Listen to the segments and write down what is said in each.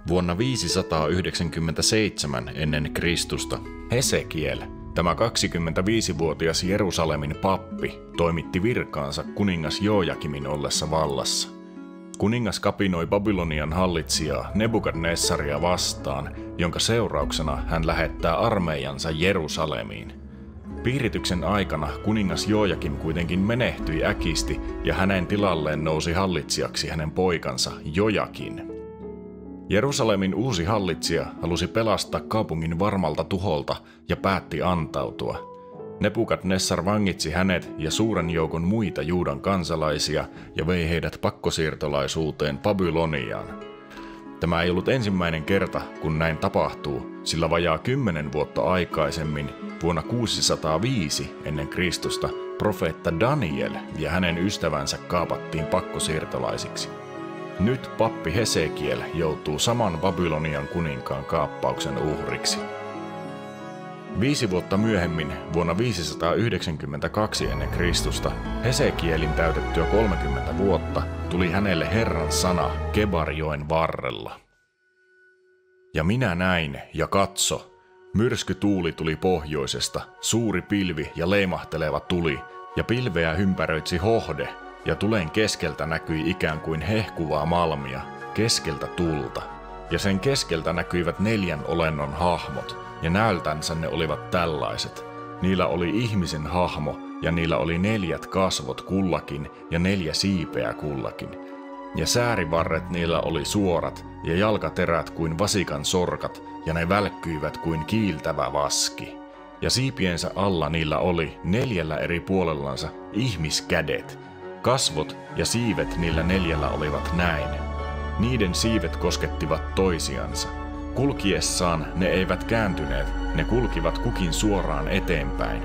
Vuonna 597 ennen Kristusta Hesekiel, tämä 25-vuotias Jerusalemin pappi, toimitti virkaansa kuningas Joojakimin ollessa vallassa. Kuningas kapinoi Babylonian hallitsijaa Nebukadnessaria vastaan, jonka seurauksena hän lähettää armeijansa Jerusalemiin. Piirityksen aikana kuningas Joojakim kuitenkin menehtyi äkisti ja hänen tilalleen nousi hallitsijaksi hänen poikansa Jojakin. Jerusalemin uusi hallitsija halusi pelastaa kaupungin varmalta tuholta ja päätti antautua. Nebukadnessar vangitsi hänet ja suuren joukon muita Juudan kansalaisia ja vei heidät pakkosiirtolaisuuteen Babyloniaan. Tämä ei ollut ensimmäinen kerta, kun näin tapahtuu, sillä vajaa 10 vuotta aikaisemmin, vuonna 605 ennen Kristusta, profeetta Daniel ja hänen ystävänsä kaapattiin pakkosiirtolaisiksi. Nyt pappi Hesekiel joutuu saman Babylonian kuninkaan kaappauksen uhriksi. 5 vuotta myöhemmin, vuonna 592 ennen Kristusta, Hesekielin täytettyä 30 vuotta, tuli hänelle Herran sana Kebarjoen varrella. Ja minä näin, ja katso, myrskytuuli tuli pohjoisesta, suuri pilvi ja leimahteleva tuli, ja pilveä ympäröitsi hohde, ja tulen keskeltä näkyi ikään kuin hehkuvaa malmia, keskeltä tulta, ja sen keskeltä näkyivät 4 olennon hahmot, ja näöltänsä ne olivat tällaiset. Niillä oli ihmisen hahmo, ja niillä oli 4 kasvot kullakin, ja 4 siipeä kullakin. Ja säärivarret niillä oli suorat, ja jalkaterät kuin vasikan sorkat, ja ne välkkyivät kuin kiiltävä vaski. Ja siipiensä alla niillä oli 4 eri puolellansa ihmiskädet. Kasvot ja siivet niillä 4 olivat näin. Niiden siivet koskettivat toisiansa. Kulkiessaan ne eivät kääntyneet, ne kulkivat kukin suoraan eteenpäin.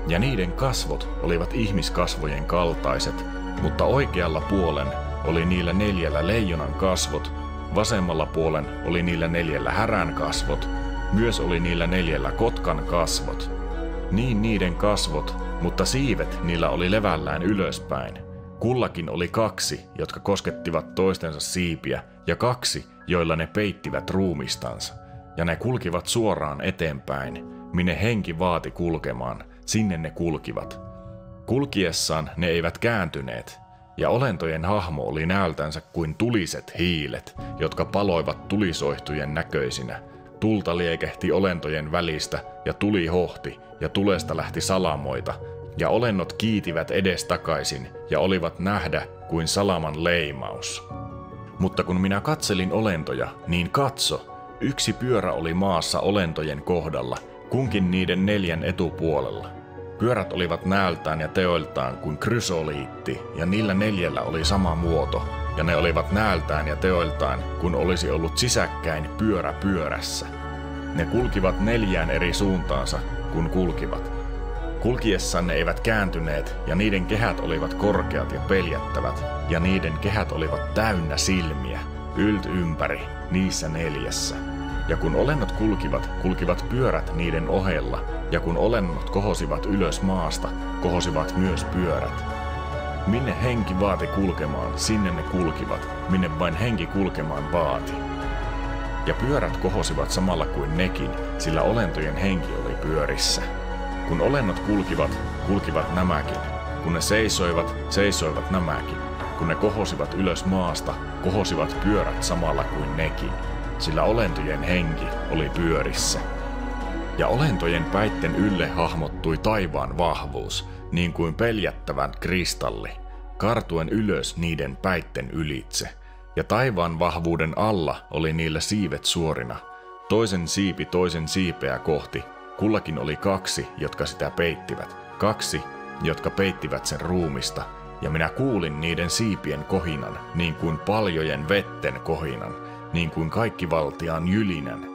Ja niiden kasvot olivat ihmiskasvojen kaltaiset, mutta oikealla puolen oli niillä 4 leijonan kasvot, vasemmalla puolen oli niillä 4 härän kasvot, myös oli niillä 4 kotkan kasvot. Niin niiden kasvot, mutta siivet niillä oli levällään ylöspäin. Kullakin oli 2, jotka koskettivat toistensa siipiä, ja 2, joilla ne peittivät ruumistansa. Ja ne kulkivat suoraan eteenpäin, minne henki vaati kulkemaan, sinne ne kulkivat. Kulkiessaan ne eivät kääntyneet, ja olentojen hahmo oli näöltänsä kuin tuliset hiilet, jotka paloivat tulisoihtujen näköisinä. Tulta liekehti olentojen välistä, ja tuli hohti, ja tulesta lähti salamoita, ja olennot kiitivät edestakaisin, ja olivat nähdä kuin salaman leimaus. Mutta kun minä katselin olentoja, niin katso, yksi pyörä oli maassa olentojen kohdalla, kunkin niiden 4 etupuolella. Pyörät olivat näöltään ja teoiltaan kuin krysoliitti, ja niillä 4 oli sama muoto, ja ne olivat näöltään ja teoiltaan, kun olisi ollut sisäkkäin pyörä pyörässä. Ne kulkivat 4 eri suuntaansa, kun kulkivat. Kulkiessaan ne eivät kääntyneet, ja niiden kehät olivat korkeat ja peljättävät, ja niiden kehät olivat täynnä silmiä, ympäri, niissä 4. Ja kun olennot kulkivat pyörät niiden ohella, ja kun olennot kohosivat ylös maasta, kohosivat myös pyörät. Minne henki vaati kulkemaan, sinne ne kulkivat, minne vain henki kulkemaan vaati. Ja pyörät kohosivat samalla kuin nekin, sillä olentojen henki oli pyörissä. Kun olennot kulkivat nämäkin. Kun ne seisoivat nämäkin. Kun ne kohosivat ylös maasta, kohosivat pyörät samalla kuin nekin, sillä olentojen henki oli pyörissä. Ja olentojen päitten ylle hahmottui taivaan vahvuus, niin kuin peljättävän kristalli, kartuen ylös niiden päitten ylitse. Ja taivaan vahvuuden alla oli niillä siivet suorina, toisen siipi toisen siipeä kohti. Kullakin oli 2, jotka sitä peittivät, 2, jotka peittivät sen ruumista, ja minä kuulin niiden siipien kohinan, niin kuin paljojen vetten kohinan, niin kuin kaikkivaltiaan jylinän,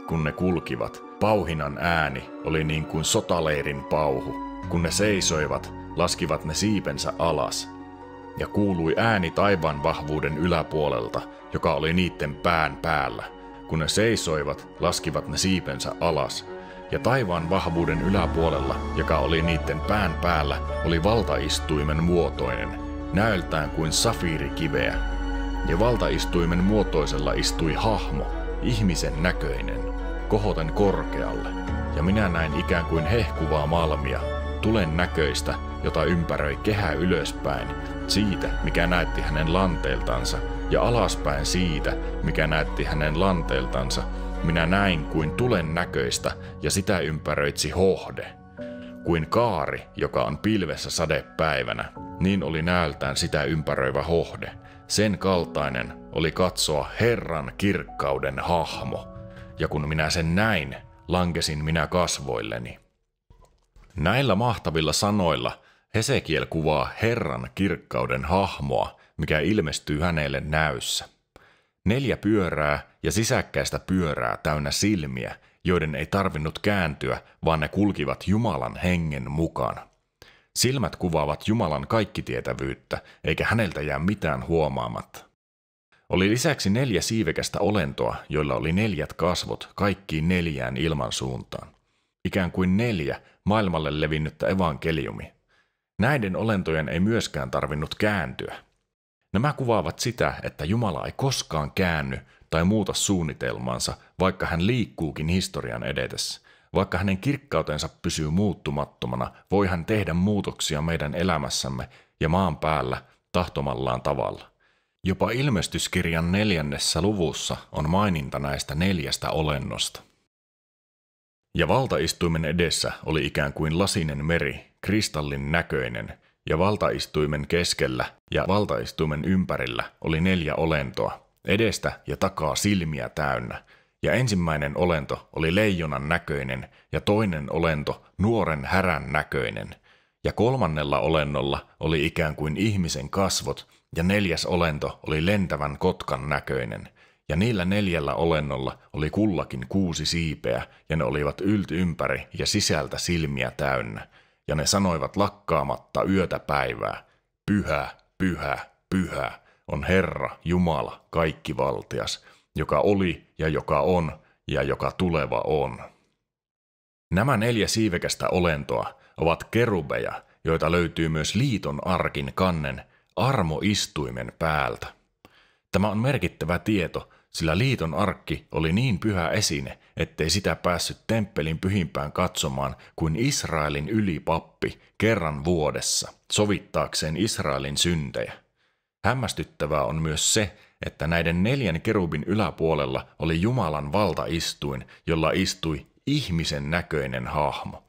kun ne kulkivat. Pauhinan ääni oli niin kuin sotaleirin pauhu. Kun ne seisoivat, laskivat ne siipensä alas. Ja kuului ääni taivaan vahvuuden yläpuolelta, joka oli niiden pään päällä. Kun ne seisoivat, laskivat ne siipensä alas. Ja taivaan vahvuuden yläpuolella, joka oli niiden pään päällä, oli valtaistuimen muotoinen, näöltään kuin safiirikiveä. Ja valtaistuimen muotoisella istui hahmo, ihmisen näköinen, kohoten korkealle, ja minä näin ikään kuin hehkuvaa malmia, tulen näköistä, jota ympäröi kehä ylöspäin, siitä, mikä näytti hänen lanteeltansa, ja alaspäin siitä, mikä näytti hänen lanteeltansa. Minä näin kuin tulen näköistä, ja sitä ympäröitsi hohde. Kuin kaari, joka on pilvessä sadepäivänä, niin oli näöltään sitä ympäröivä hohde. Sen kaltainen oli katsoa Herran kirkkauden hahmo, ja kun minä sen näin, lankesin minä kasvoilleni. Näillä mahtavilla sanoilla Hesekiel kuvaa Herran kirkkauden hahmoa, mikä ilmestyy hänelle näyssä. 4 pyörää ja sisäkkäistä pyörää täynnä silmiä, joiden ei tarvinnut kääntyä, vaan ne kulkivat Jumalan hengen mukana. Silmät kuvaavat Jumalan kaikkitietävyyttä, eikä häneltä jää mitään huomaamatta. Oli lisäksi 4 siivekästä olentoa, joilla oli 4 kasvot kaikkiin 4 ilmansuuntaan. Ikään kuin 4 maailmalle levinnyttä evankeliumi. Näiden olentojen ei myöskään tarvinnut kääntyä. Nämä kuvaavat sitä, että Jumala ei koskaan käänny tai muuta suunnitelmaansa, vaikka hän liikkuukin historian edetessä. Vaikka hänen kirkkautensa pysyy muuttumattomana, voi hän tehdä muutoksia meidän elämässämme ja maan päällä tahtomallaan tavalla. Jopa ilmestyskirjan 4. luvussa on maininta näistä 4 olennosta. Ja valtaistuimen edessä oli ikään kuin lasinen meri, kristallin näköinen, ja valtaistuimen keskellä ja valtaistuimen ympärillä oli 4 olentoa, edestä ja takaa silmiä täynnä. Ja ensimmäinen olento oli leijonan näköinen ja toinen olento nuoren härän näköinen. Ja 3. olennolla oli ikään kuin ihmisen kasvot ja 4. olento oli lentävän kotkan näköinen. Ja niillä 4 olennolla oli kullakin 6 siipeä ja ne olivat ympäri ja sisältä silmiä täynnä. Ja ne sanoivat lakkaamatta yötä päivää, Pyhä, pyhä, pyhä on Herra Jumala kaikkivaltias, joka oli ja joka on ja joka tuleva on. Nämä 4 siivekästä olentoa ovat kerubeja, joita löytyy myös liiton arkin kannen armoistuimen päältä. Tämä on merkittävä tieto, sillä liiton arkki oli niin pyhä esine, ettei sitä päässyt temppelin pyhimpään katsomaan kuin Israelin ylipappi kerran vuodessa, sovittaakseen Israelin syntejä. Hämmästyttävää on myös se, että näiden 4 kerubin yläpuolella oli Jumalan valtaistuin, jolla istui ihmisen näköinen hahmo.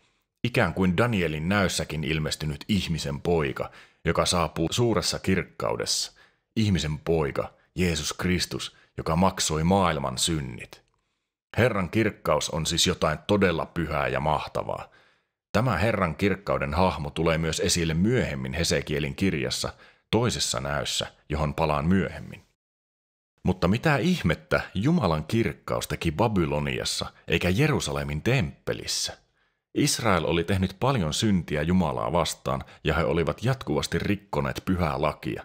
Ikään kuin Danielin näyssäkin ilmestynyt ihmisen poika, joka saapuu suuressa kirkkaudessa. Ihmisen poika, Jeesus Kristus, joka maksoi maailman synnit. Herran kirkkaus on siis jotain todella pyhää ja mahtavaa. Tämä Herran kirkkauden hahmo tulee myös esille myöhemmin Hesekielin kirjassa, toisessa näyssä, johon palaan myöhemmin. Mutta mitä ihmettä Jumalan kirkkaus teki Babyloniassa eikä Jerusalemin temppelissä? Israel oli tehnyt paljon syntiä Jumalaa vastaan ja he olivat jatkuvasti rikkoneet pyhää lakia.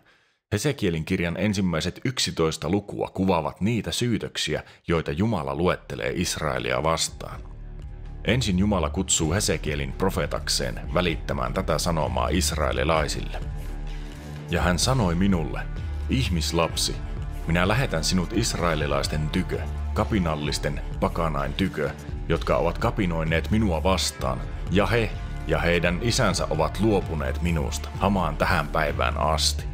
Hesekielin kirjan ensimmäiset 11 lukua kuvaavat niitä syytöksiä, joita Jumala luettelee Israelia vastaan. Ensin Jumala kutsuu Hesekielin profeetakseen välittämään tätä sanomaa israelilaisille. Ja hän sanoi minulle, ihmislapsi, minä lähetän sinut israelilaisten tykö, kapinallisten pakanain tykö, jotka ovat kapinoineet minua vastaan, ja he ja heidän isänsä ovat luopuneet minusta hamaan tähän päivään asti.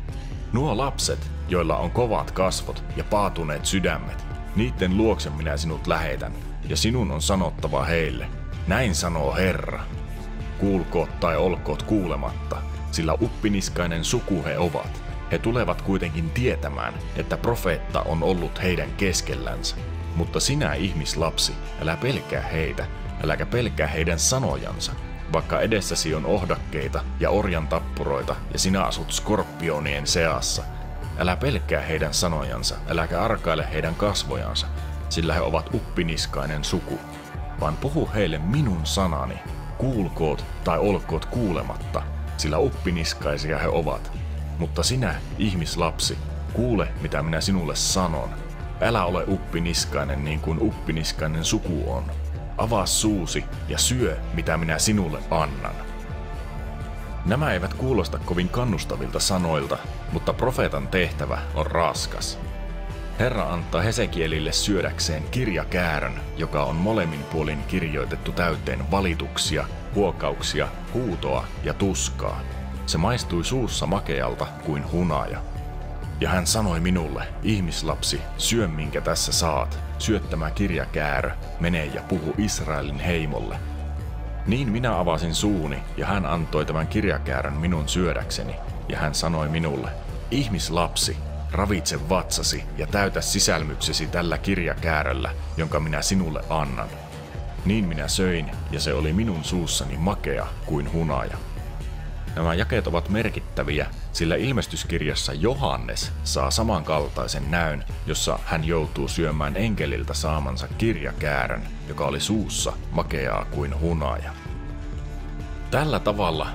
Nuo lapset, joilla on kovat kasvot ja paatuneet sydämet, niiden luokse minä sinut lähetän, ja sinun on sanottava heille, näin sanoo Herra. Kuulkoot tai olkoot kuulematta, sillä uppiniskainen suku he ovat. He tulevat kuitenkin tietämään, että profeetta on ollut heidän keskellänsä. Mutta sinä, ihmislapsi, älä pelkää heitä, äläkä pelkää heidän sanojansa, vaikka edessäsi on ohdakkeita ja orjan tappuroita ja sinä asut skorpionien seassa. Älä pelkää heidän sanojansa, äläkä arkaile heidän kasvojansa, sillä he ovat uppiniskainen suku, vaan puhu heille minun sanani, kuulkoot tai olkoot kuulematta, sillä uppiniskaisia he ovat. Mutta sinä, ihmislapsi, kuule mitä minä sinulle sanon. Älä ole uppiniskainen niin kuin uppiniskainen suku on. Avaa suusi ja syö mitä minä sinulle annan. Nämä eivät kuulosta kovin kannustavilta sanoilta, mutta profeetan tehtävä on raskas. Herra antaa Hesekielille syödäkseen kirjakäärön, joka on molemmin puolin kirjoitettu täyteen valituksia, huokauksia, huutoa ja tuskaa. Se maistui suussa makealta kuin hunaja. Ja hän sanoi minulle, ihmislapsi, syö minkä tässä saat, syö tämä kirjakäärö, mene ja puhu Israelin heimolle. Niin minä avasin suuni ja hän antoi tämän kirjakäärön minun syödäkseni, ja hän sanoi minulle, ihmislapsi, ravitse vatsasi ja täytä sisälmyksesi tällä kirjakääröllä, jonka minä sinulle annan. Niin minä söin, ja se oli minun suussani makea kuin hunaja. Nämä jakeet ovat merkittäviä, sillä ilmestyskirjassa Johannes saa samankaltaisen näyn, jossa hän joutuu syömään enkeliltä saamansa kirjakäärön, joka oli suussa makeaa kuin hunaja. Tällä tavalla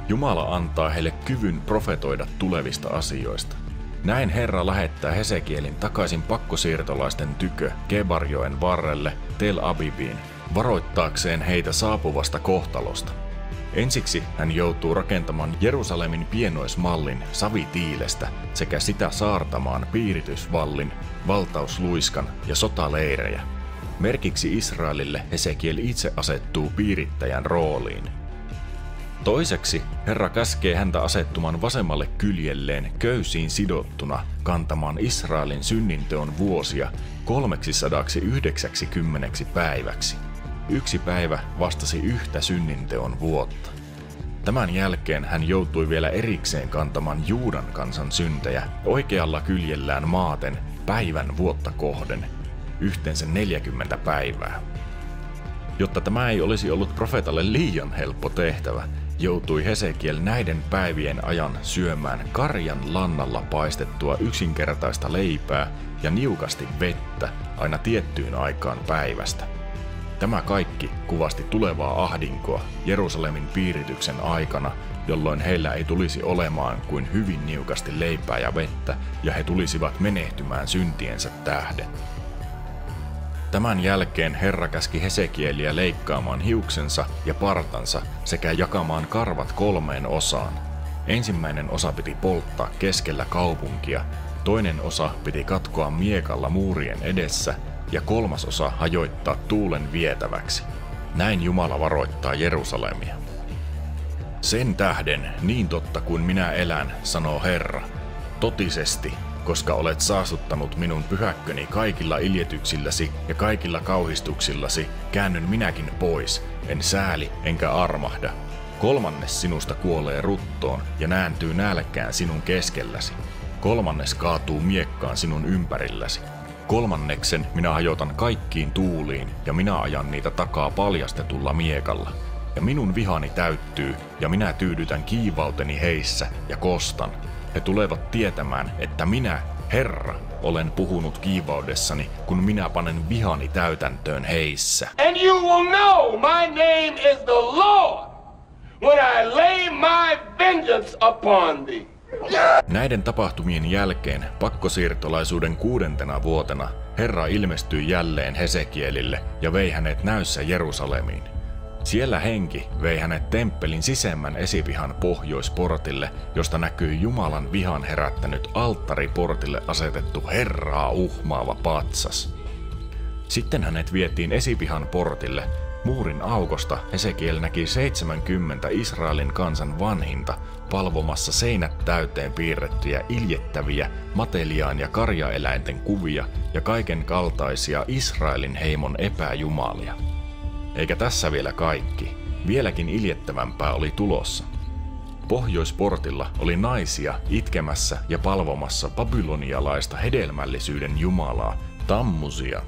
Jumala antaa heille kyvyn profetoida tulevista asioista. Näin Herra lähettää Hesekielin takaisin pakkosiirtolaisten tykö Kebarjoen varrelle Tel Abibiin, varoittaakseen heitä saapuvasta kohtalosta. Ensiksi hän joutuu rakentamaan Jerusalemin pienoismallin savitiilestä sekä sitä saartamaan piiritysvallin, valtausluiskan ja sotaleirejä. Merkiksi Israelille Hesekiel itse asettuu piirittäjän rooliin. Toiseksi Herra käskee häntä asettumaan vasemmalle kyljelleen köysiin sidottuna kantamaan Israelin synninteon vuosia 390 päiväksi. Yksi päivä vastasi yhtä synninteon vuotta. Tämän jälkeen hän joutui vielä erikseen kantamaan Juudan kansan syntejä oikealla kyljellään maaten päivän vuotta kohden, yhteensä 40 päivää. Jotta tämä ei olisi ollut profeetalle liian helppo tehtävä, joutui Hesekiel näiden päivien ajan syömään karjan lannalla paistettua yksinkertaista leipää ja niukasti vettä aina tiettyyn aikaan päivästä. Tämä kaikki kuvasti tulevaa ahdinkoa Jerusalemin piirityksen aikana, jolloin heillä ei tulisi olemaan kuin hyvin niukasti leipää ja vettä, ja he tulisivat menehtymään syntiensä tähden. Tämän jälkeen Herra käski Hesekieliä leikkaamaan hiuksensa ja partansa sekä jakamaan karvat 3 osaan. Ensimmäinen osa piti polttaa keskellä kaupunkia, toinen osa piti katkoa miekalla muurien edessä ja 3. osa hajoittaa tuulen vietäväksi. Näin Jumala varoittaa Jerusalemia. Sen tähden, niin totta kuin minä elän, sanoo Herra, totisesti, koska olet saastuttanut minun pyhäkköni kaikilla iljetyksilläsi ja kaikilla kauhistuksillasi, käännyn minäkin pois, en sääli enkä armahda. 3. sinusta kuolee ruttoon ja nääntyy nälkään sinun keskelläsi. 3. kaatuu miekkaan sinun ympärilläsi. 3. minä hajotan kaikkiin tuuliin ja minä ajan niitä takaa paljastetulla miekalla. Ja minun vihani täyttyy ja minä tyydytän kiivauteni heissä ja kostan. He tulevat tietämään, että minä, Herra, olen puhunut kiivaudessani, kun minä panen vihani täytäntöön heissä. And you will know my name is the Lord when I lay my vengeance upon thee. Näiden tapahtumien jälkeen pakkosiirtolaisuuden 6. vuotena Herra ilmestyi jälleen Hesekielille ja vei hänet näyssä Jerusalemiin. Siellä henki vei hänet temppelin sisemmän esipihan pohjoisportille, josta näkyy Jumalan vihan herättänyt alttariportille asetettu Herraa uhmaava patsas. Sitten hänet vietiin esipihan portille. Muurin aukosta Hesekiel näki 70 Israelin kansan vanhinta palvomassa seinät täyteen piirrettyjä iljettäviä mateliaan ja karjaeläinten kuvia ja kaiken kaltaisia Israelin heimon epäjumalia. Eikä tässä vielä kaikki. Vieläkin iljettävämpää oli tulossa. Pohjoisportilla oli naisia itkemässä ja palvomassa babylonialaista hedelmällisyyden jumalaa, Tammusia.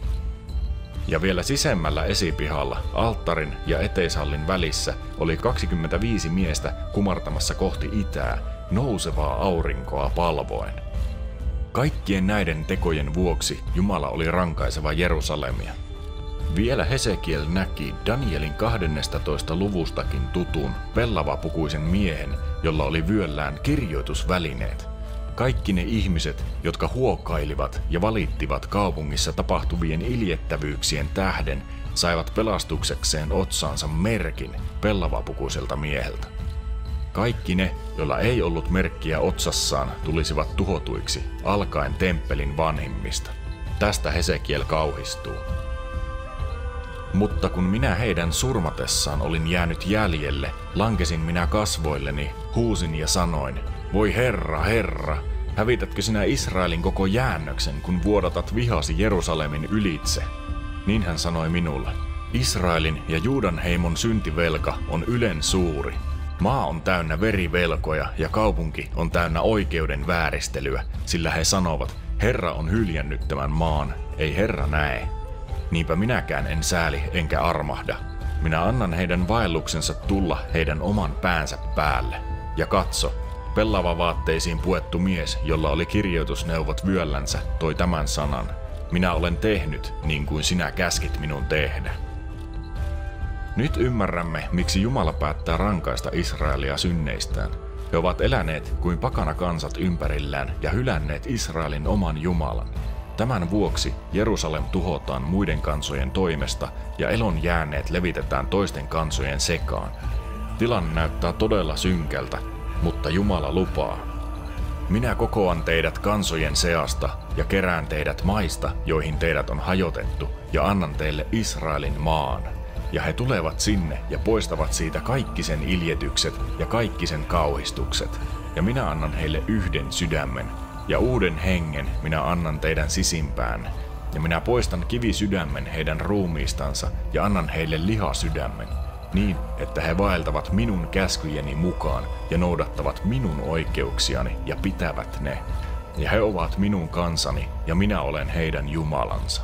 Ja vielä sisemmällä esipihalla, alttarin ja eteishallin välissä, oli 25 miestä kumartamassa kohti itää, nousevaa aurinkoa palvoen. Kaikkien näiden tekojen vuoksi Jumala oli rankaiseva Jerusalemia. Vielä Hesekiel näki Danielin 12. luvustakin tutun, pellavapukuisen miehen, jolla oli vyöllään kirjoitusvälineet. Kaikki ne ihmiset, jotka huokailivat ja valittivat kaupungissa tapahtuvien iljettävyyksien tähden, saivat pelastuksekseen otsaansa merkin pellavapukuiselta mieheltä. Kaikki ne, joilla ei ollut merkkiä otsassaan, tulisivat tuhotuiksi, alkaen temppelin vanhimmista. Tästä Hesekiel kauhistuu. Mutta kun minä heidän surmatessaan olin jäänyt jäljelle, lankesin minä kasvoilleni, huusin ja sanoin, voi Herra, Herra, hävitätkö sinä Israelin koko jäännöksen, kun vuodatat vihasi Jerusalemin ylitse? Niin hän sanoi minulle, Israelin ja Juudan heimon syntivelka on ylen suuri. Maa on täynnä verivelkoja ja kaupunki on täynnä oikeuden vääristelyä, sillä he sanovat, Herra on hyljännyt tämän maan, ei Herra näe. Niinpä minäkään en sääli enkä armahda. Minä annan heidän vaelluksensa tulla heidän oman päänsä päälle. Ja katso, pellava vaatteisiin puettu mies, jolla oli kirjoitusneuvot vyöllänsä, toi tämän sanan. Minä olen tehnyt niin kuin sinä käskit minun tehdä. Nyt ymmärrämme, miksi Jumala päättää rankaista Israelia synneistään. He ovat eläneet kuin pakana kansat ympärillään ja hylänneet Israelin oman Jumalan. Tämän vuoksi Jerusalem tuhotaan muiden kansojen toimesta ja elon jääneet levitetään toisten kansojen sekaan. Tilanne näyttää todella synkältä, mutta Jumala lupaa. Minä kokoan teidät kansojen seasta ja kerään teidät maista, joihin teidät on hajotettu, ja annan teille Israelin maan. Ja he tulevat sinne ja poistavat siitä kaikki sen iljetykset ja kaikki sen kauhistukset. Ja minä annan heille yhden sydämen, ja uuden hengen minä annan teidän sisimpään. Ja minä poistan kivisydämen heidän ruumiistansa ja annan heille lihasydämen, niin että he vaeltavat minun käskyjeni mukaan ja noudattavat minun oikeuksiani ja pitävät ne. Ja he ovat minun kansani ja minä olen heidän Jumalansa.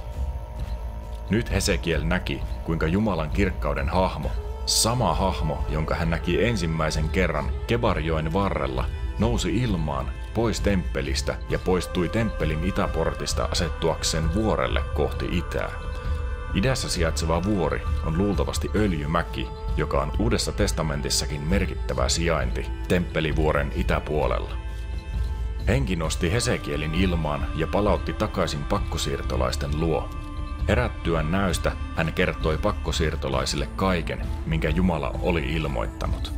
Nyt Hesekiel näki, kuinka Jumalan kirkkauden hahmo, sama hahmo, jonka hän näki ensimmäisen kerran Kebarjoen varrella, nousi ilmaan pois temppelistä ja poistui temppelin itäportista asettuakseen vuorelle kohti itää. Idässä sijaitseva vuori on luultavasti Öljymäki, joka on Uudessa testamentissakin merkittävä sijainti temppelivuoren itäpuolella. Henki nosti Hesekielin ilmaan ja palautti takaisin pakkosiirtolaisten luo. Herättyään näystä hän kertoi pakkosiirtolaisille kaiken, minkä Jumala oli ilmoittanut.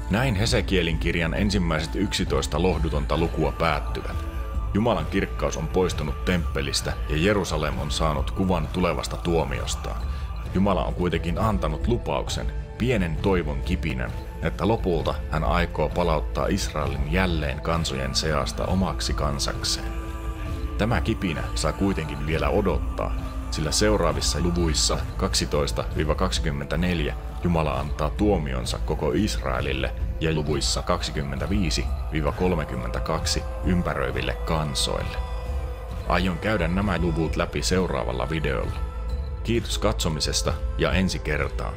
Näin Hesekielin kirjan ensimmäiset 11 lohdutonta lukua päättyvät. Jumalan kirkkaus on poistunut temppelistä ja Jerusalem on saanut kuvan tulevasta tuomiostaan. Jumala on kuitenkin antanut lupauksen, pienen toivon kipinän, että lopulta hän aikoo palauttaa Israelin jälleen kansojen seasta omaksi kansakseen. Tämä kipinä saa kuitenkin vielä odottaa, sillä seuraavissa luvuissa 12-24 Jumala antaa tuomionsa koko Israelille ja luvuissa 25-32 ympäröiville kansoille. Aion käydä nämä luvut läpi seuraavalla videolla. Kiitos katsomisesta ja ensi kertaan.